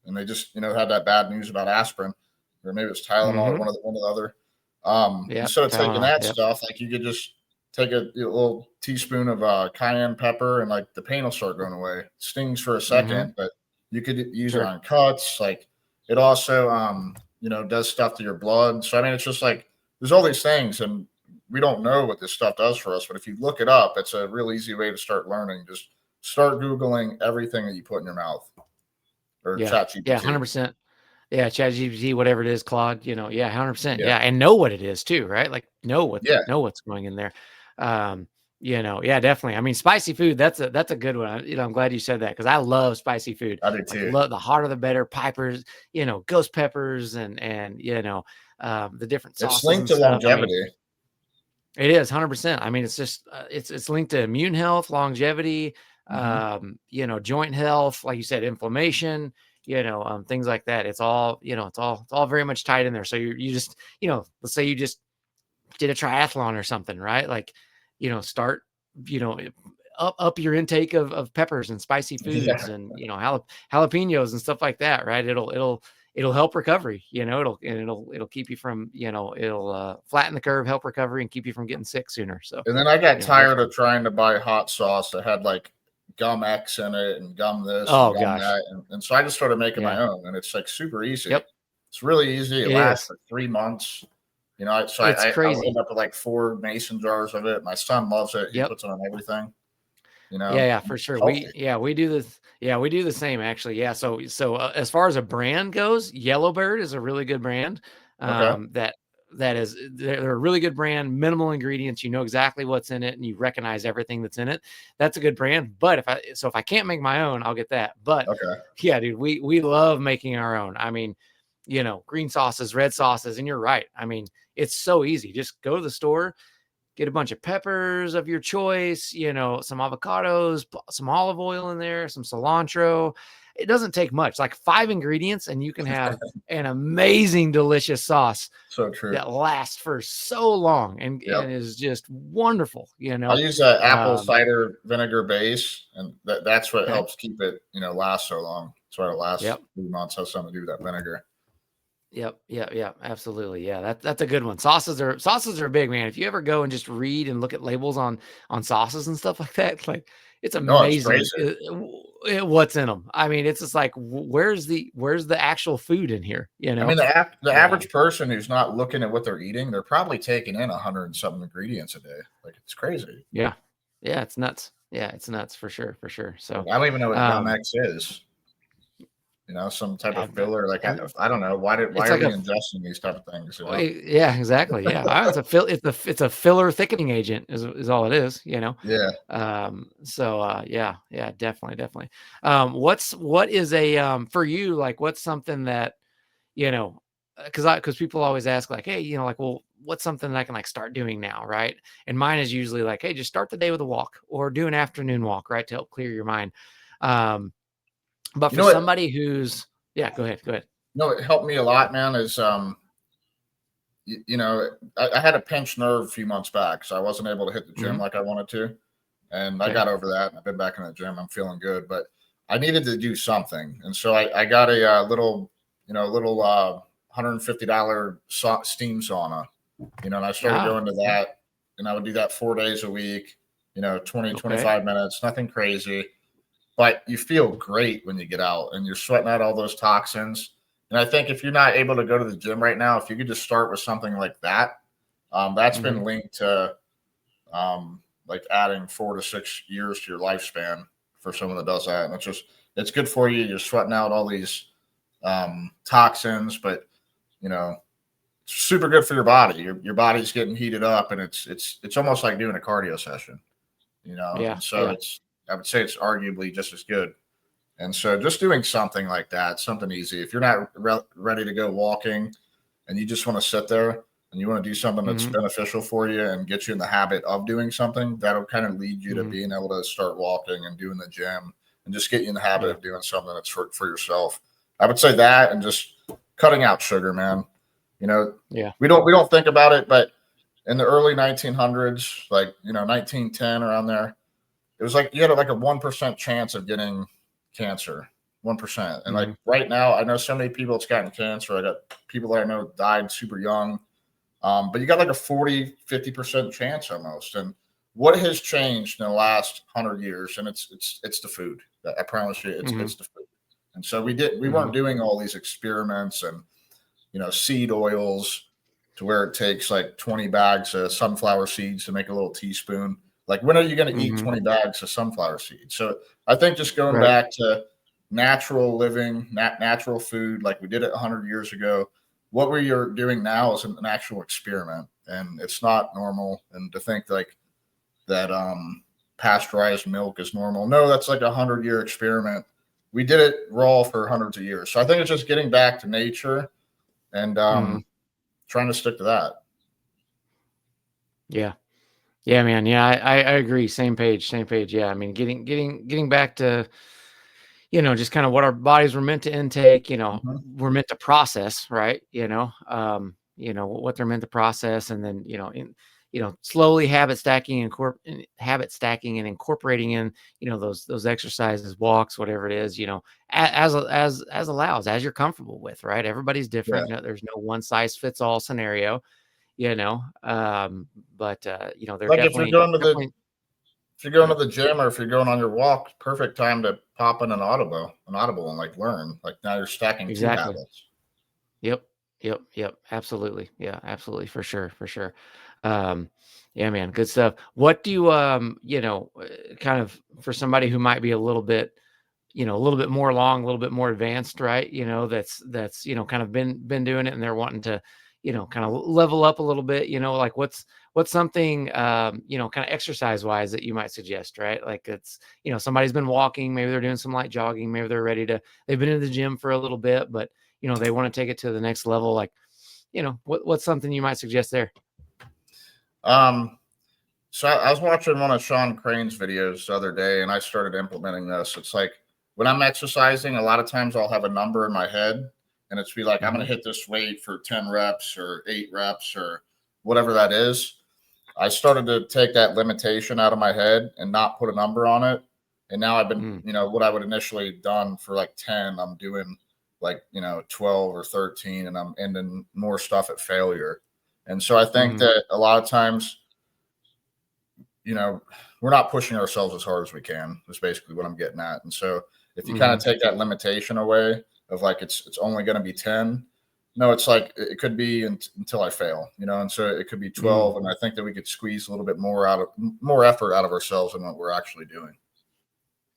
and they just, had that bad news about aspirin, or maybe it's Tylenol or one of the other. Instead of taking that stuff, like, you could just take a little teaspoon of cayenne pepper and like the pain will start going away. It stings for a second, but you could use it on cuts. Like, it also, does stuff to your blood. So, I mean, it's just like, there's all these things and we don't know what this stuff does for us, but if you look it up, it's a real easy way to start learning. Just start Googling everything that you put in your mouth, or ChatGPT. Yeah, 100%. Yeah, ChatGPT, whatever it is, Claude, 100%. Yeah, and know what it is too, right? Like, know what's going in there. Definitely. I mean, spicy food, that's a good one. I'm glad you said that because I love spicy food. I do too. Love the hotter the better. Pipers, ghost peppers and the different sauces. It's linked to stuff. longevity. It is 100%. I mean, it's just it's linked to immune health, longevity, joint health, like you said, inflammation, things like that. It's all, it's all very much tied in there. So you just, let's say you just did a triathlon or something, right? Like, start, up your intake of peppers and spicy foods and, jalapenos and stuff like that, right? It'll it'll help recovery, it'll keep you from, it'll flatten the curve, help recovery, and keep you from getting sick sooner. So, And then I got tired definitely. of trying to buy hot sauce that had like gum X in it and gum this and Oh gum gosh. that. And so I just started making my Yeah. own, and it's like super easy. Yep. It's really easy. It It lasts is. for 3 months. So It's I'll end crazy. up with like 4 mason jars of it. My son loves it. He Yep. puts it on everything, Yeah, for sure. healthy. We do this. Yeah, we do the same actually. Yeah. So as far as a brand goes, Yellowbird is a really good brand. Okay. That is, they're a really good brand, minimal ingredients. You know exactly what's in it and you recognize everything that's in it. That's a good brand. But if I can't make my own, I'll get that. But Okay. yeah, dude, we love making our own. I mean, green sauces, red sauces, and you're right. I mean, it's so easy. Just go to the store, get a bunch of peppers of your choice, some avocados, some olive oil in there, some cilantro. It doesn't take much, like 5 ingredients, and you can have an amazing, delicious sauce So true. that lasts for so long and Yep. is just wonderful, I use a apple Um, cider vinegar base, and that's what okay. helps keep it, last so long. That's why it lasts Yep. 3 months. Has something to do with that vinegar. Yep. Absolutely. Yeah, that's a good one. Sauces are big, man. If you ever go and just read and look at labels on sauces and stuff like that, like it's No, it's amazing crazy. what's in them. I mean, it's just like where's the actual food in here? I mean, the Um, average person who's not looking at what they're eating, they're probably taking in 100 and something ingredients a day. Like it's crazy. yeah, yeah, it's nuts. Yeah, it's nuts for sure, for sure. Like, So, I don't even know what gum um, X is. Some type of I've, filler. Like I'm, I don't know why it's are like we a ingesting these type of things? yeah, exactly. Yeah, it's a filler thickening agent is all it is. Yeah. Yeah, definitely. What is a for you, like what's something that, because people always ask like, hey, like, well, what's something that I can like start doing now, right? And mine is usually like, hey, just start the day with a walk or do an afternoon walk, right, to help clear your mind. Um, but You for know what? somebody who's yeah, go ahead. It helped me a lot, man. Is I had a pinched nerve a few months back, so I wasn't able to hit the gym Hmm. like I wanted to, and I Okay. got over that. And I've been back in the gym. I'm feeling good, but I needed to do something, and so I got a little $150 steam sauna, and I started Ah, going to okay. that, and I would do that 4 days a week, 20, Okay. 25 minutes, nothing crazy, but you feel great when you get out and you're sweating out all those toxins. And I think if you're not able to go to the gym right now, if you could just start with something like that, that's Hmm. been linked to like adding 4 to 6 years to your lifespan for someone that does that. And it's good for you. You're sweating out all these toxins, but you know, it's super good for your body. Your body's getting heated up, and it's almost like doing a cardio session, Yeah, And so yeah. I would say it's arguably just as good. And so just doing something like that, something easy. If you're not ready to go walking and you just want to sit there and you want to do something that's Hmm. beneficial for you and get you in the habit of doing something, that'll kind of lead you to Hmm. being able to start walking and doing the gym and just get you in the habit Yeah. of doing something that's for yourself. I would say that and just cutting out sugar, man. You know, Yeah. we don't think about it, but in the early 1900s, like 1910 around there, it was like you had like a 1% chance of getting cancer, 1%. And like Hmm. right now, I know so many people that's gotten cancer. I got people that I know died super young. But you got like a 40-50% chance almost. And what has changed in the last 100 years? And it's the food. I promise you, Hmm. it's the food. And so we Hmm. weren't doing all these experiments and seed oils to where it takes like 20 bags of sunflower seeds to make a little teaspoon. Like, when are you going to eat Hmm. 20 bags of sunflower seeds? So I think just going Right. back to natural living, natural food, like we did it 100 years ago. What we are doing now is an actual experiment, and it's not normal. And to think like that pasteurized milk is normal, no, that's like 100-year experiment. We did it raw for hundreds of years. So I think it's just getting back to nature and Hmm. trying to stick to that. Yeah. Yeah, man. Yeah, I agree. Same page, same page. Yeah. I mean, getting back to, just kind of what our bodies were meant to intake, Mhm. we're meant to process, right? What they're meant to process. And then, slowly habit stacking and incorporating in, those exercises, walks, whatever it is, as allows, as you're comfortable with, right? Everybody's Yeah. different. There's no one size fits all scenario, but they're Like if you're definitely, going to the if you're going to the gym or if you're going on your walk, perfect time to pop in an audible and like learn. Like now you're stacking two exactly. habits. Yep. Yep. Absolutely. Yeah, absolutely. For sure. For sure. Yeah, man, good stuff. What do you, kind of for somebody who might be a little bit, a little bit more long, a little bit more advanced, right? That's, kind of been doing it and they're wanting to, kind of level up a little bit, like what's something, kind of exercise wise that you might suggest, right? Like it's, somebody's been walking, maybe they're doing some light jogging, maybe they've been in the gym for a little bit, but, they want to take it to the next level. Like, what's something you might suggest there? So I was watching one of Sean Crane's videos the other day and I started implementing this. It's like when I'm exercising, a lot of times I'll have a number in my head and it's be like, I'm going to hit this weight for 10 reps or 8 reps or whatever that is. I started to take that limitation out of my head and not put a number on it. And now I've been, what I would initially done for like 10, I'm doing like, 12 or 13 and I'm ending more stuff at failure. And so I think that a lot of times, we're not pushing ourselves as hard as we can. Is basically what I'm getting at. And so if you kind of take that limitation away of like it's only going to be 10, no, it's like it could be until I fail, and so it could be 12. And I think that we could squeeze a little bit more effort out of ourselves than what we're actually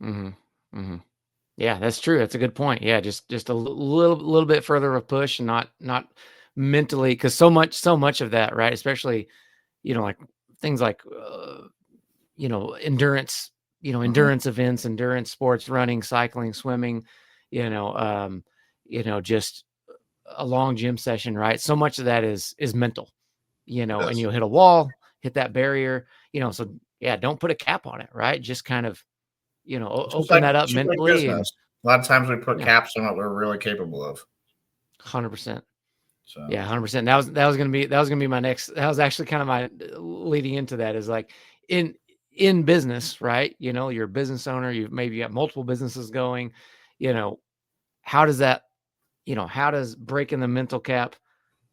doing. Yeah, that's true. That's a good point. Yeah, just a little bit further of a push and not mentally, because so much of that, right? Especially, like things like endurance, endurance events, endurance sports, running, cycling, swimming, just a long gym session, right? So much of that is mental, and you'll hit a wall, hit that barrier, so yeah, don't put a cap on it, right? Just kind of, open that up mentally. And a lot of times we put caps on what we're really capable of. 100%. So yeah, 100%. That was gonna be my next. That was actually kind of my leading into that, is like in business, right? You're a business owner. You maybe got multiple businesses going. How does that? How does breaking the mental cap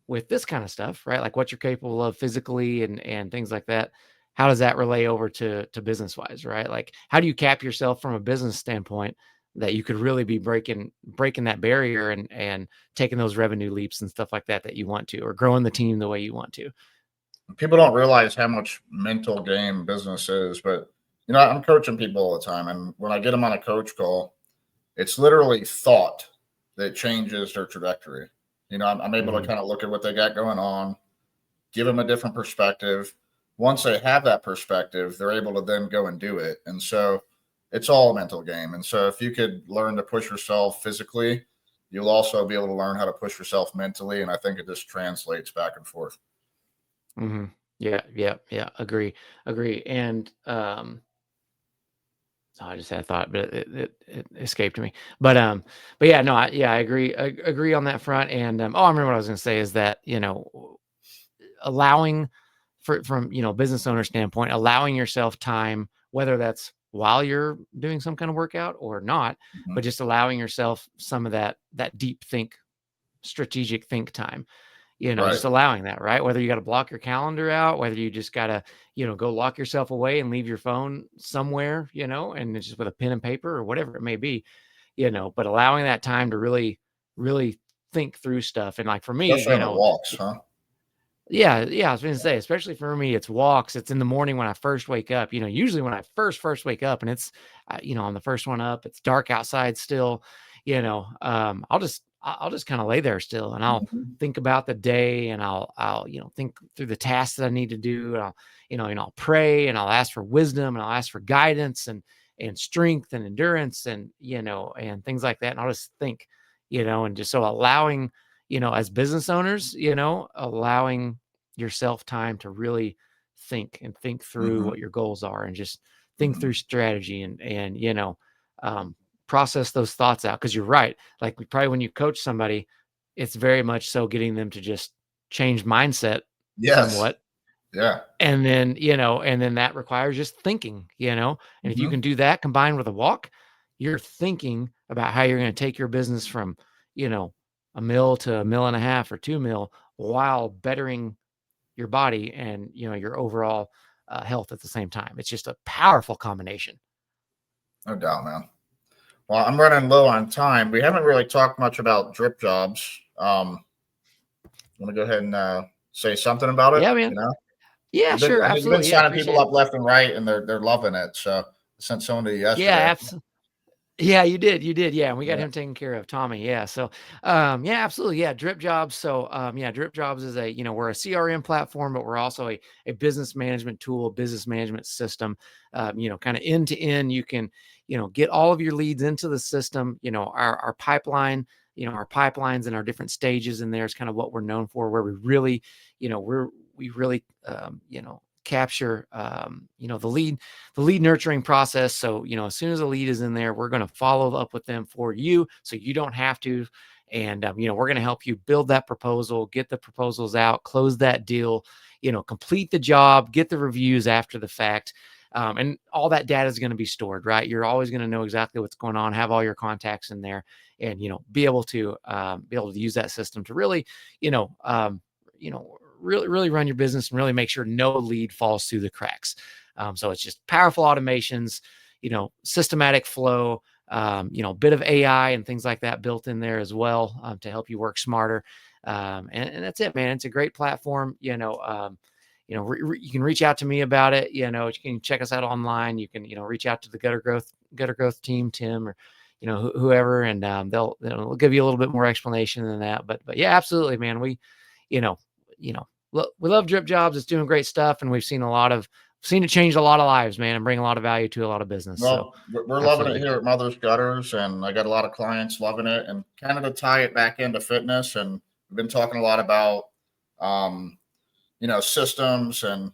with this kind of stuff, right? Like what you're capable of physically and things like that. How does that relay over to business wise, right? Like how do you cap yourself from a business standpoint that you could really be breaking that barrier and taking those revenue leaps and stuff like that you want to, or growing the team the way you want to? People don't realize how much mental game business is, but I'm coaching people all the time, and when I get them on a coach call, it's literally thought that changes their trajectory. I'm able to kind of look at what they got going on, give them a different perspective. Once they have that perspective, they're able to then go and do it. And so it's all a mental game. And so if you could learn to push yourself physically, you'll also be able to learn how to push yourself mentally. And I think it just translates back and forth. Yeah. Agree. And I just had a thought, but it escaped me. But yeah, no, I agree. I agree on that front. And I remember what I was going to say is that allowing from business owner standpoint, allowing yourself time, whether that's while you're doing some kind of workout or not, but just allowing yourself some of that deep strategic think time. Right. Just allowing that, right? Whether you got to block your calendar out, whether you just got to, go lock yourself away and leave your phone somewhere, and it's just with a pen and paper or whatever it may be, but allowing that time to really, really think through stuff. And like for me, especially on the walks, huh? Yeah. I was going to say, especially for me, it's walks. It's in the morning when I first wake up, usually when I first wake up and it's, I'm the first one up, it's dark outside still, I'll just kind of lay there still and I'll think about the day and I'll think through the tasks that I need to do. And I'll pray and I'll ask for wisdom and I'll ask for guidance and strength and endurance and, and things like that. And I'll just think, and just so allowing, as business owners, allowing yourself time to really think through what your goals are and just think through strategy and process those thoughts out. Cause you're right. Like probably when you coach somebody, it's very much so getting them to just change mindset somewhat, Yeah. And then, and then that requires just thinking, and if you Mm-hmm. can do that combined with a walk, you're thinking about how you're going to take your business from, a mil to a mil and a half or 2 mil while bettering your body and, your overall health at the same time. It's just a powerful combination. No doubt, man. Well, I'm running low on time. We haven't really talked much about drip jobs. Want to go ahead and say something about it? Yeah, man. Yeah, sure. You've been Absolutely. Yeah. signing people Appreciate it. up left and right, and they're loving it. So I sent someone to you Yeah. yesterday. Yeah, you did. You did. Yeah. And we got Yeah. him taken care of, Tommy. Yeah. So, yeah, absolutely. Yeah. Drip Jobs. So, yeah, Drip Jobs is we're a CRM platform, but we're also a business management tool, business management system, kind of end to end. You can, get all of your leads into the system, our pipeline, our pipelines and our different stages in there is kind of what we're known for, where we really, we really, capture, the lead nurturing process. So, as soon as a lead is in there, we're going to follow up with them for you. So you don't have to. And, we're going to help you build that proposal, get the proposals out, close that deal, complete the job, get the reviews after the fact. And all that data is going to be stored, right? You're always going to know exactly what's going on, have all your contacts in there, and, be able to use that system to really, really run your business and really make sure no lead falls through the cracks. So it's just powerful automations, systematic flow, bit of AI and things like that built in there as well, to help you work smarter. And that's it, man. It's a great platform. You can reach out to me about it. You can check us out online. You can, reach out to the gutter growth team, Tim, or, whoever, and they'll give you a little bit more explanation than that. But yeah, absolutely, man. You know, we love Drip Jobs. It's doing great stuff, and we've seen it change a lot of lives, man, and bring a lot of value to a lot of business. So Well, we're loving it absolutely. here at Mother's Gutters, and I got a lot of clients loving it. And kind of to tie it back into fitness, and we've been talking a lot about, um, systems and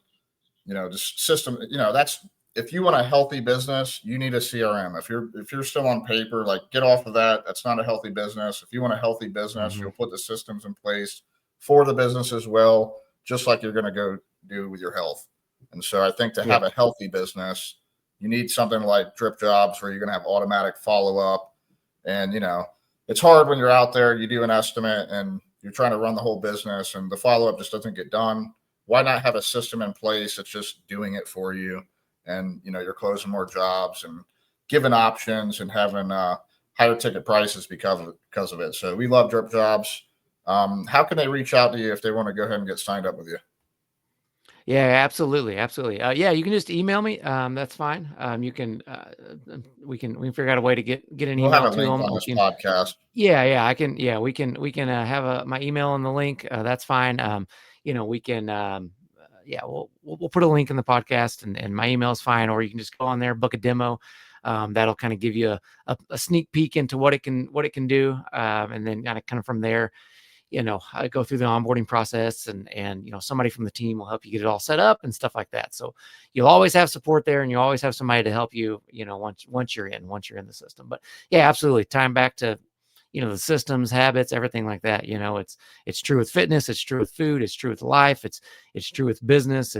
just system. That's if you want a healthy business, you need a CRM. If you're still on paper, like get off of that. That's not a healthy business. If you want a healthy business, Mm-hmm. you'll put the systems in place for the business as well, just like you're going to go do with your health. And so I think to have Yep. a healthy business, you need something like Drip Jobs where you're going to have automatic follow up. And, it's hard when you're out there, you do an estimate and you're trying to run the whole business and the follow up just doesn't get done. Why not have a system in place that's just doing it for you? And, you're closing more jobs and giving options and having higher ticket prices because of it. So we love Drip Jobs. How can they reach out to you if they want to go ahead and get signed up with you? Yeah, absolutely, absolutely. Yeah, you can just email me. That's fine. You can, we can figure out a way to get an We'll have email a to link them. on We this can, podcast. yeah, I can, yeah, we can have my email in the link. That's fine. We can, yeah, we'll put a link in the podcast, and my email is fine. Or you can just go on there, book a demo. That'll kind of give you a sneak peek into what it can do, and then kind of from there, I go through the onboarding process, and somebody from the team will help you get it all set up and stuff like that. So you'll always have support there, and you always have somebody to help you, once you're in the system. But yeah, absolutely. Time back to, the systems, habits, everything like that. It's true with fitness. It's true with food. It's true with life. It's true with business.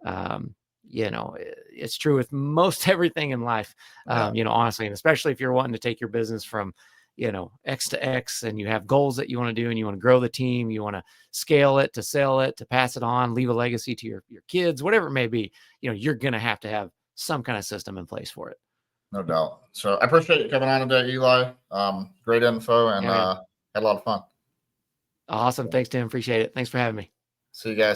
Um, it's true with most everything in life. Yeah. Honestly, and especially if you're wanting to take your business from, X to X, and you have goals that you want to do, and you want to grow the team, you want to scale it, to sell it, to pass it on, leave a legacy to your kids, whatever it may be, you're going to have some kind of system in place for it. No doubt. So I appreciate you coming on today, Eli. Great info and Yeah, man. had a lot of fun. Awesome. Thanks, Tim. Appreciate it. Thanks for having me. See you guys.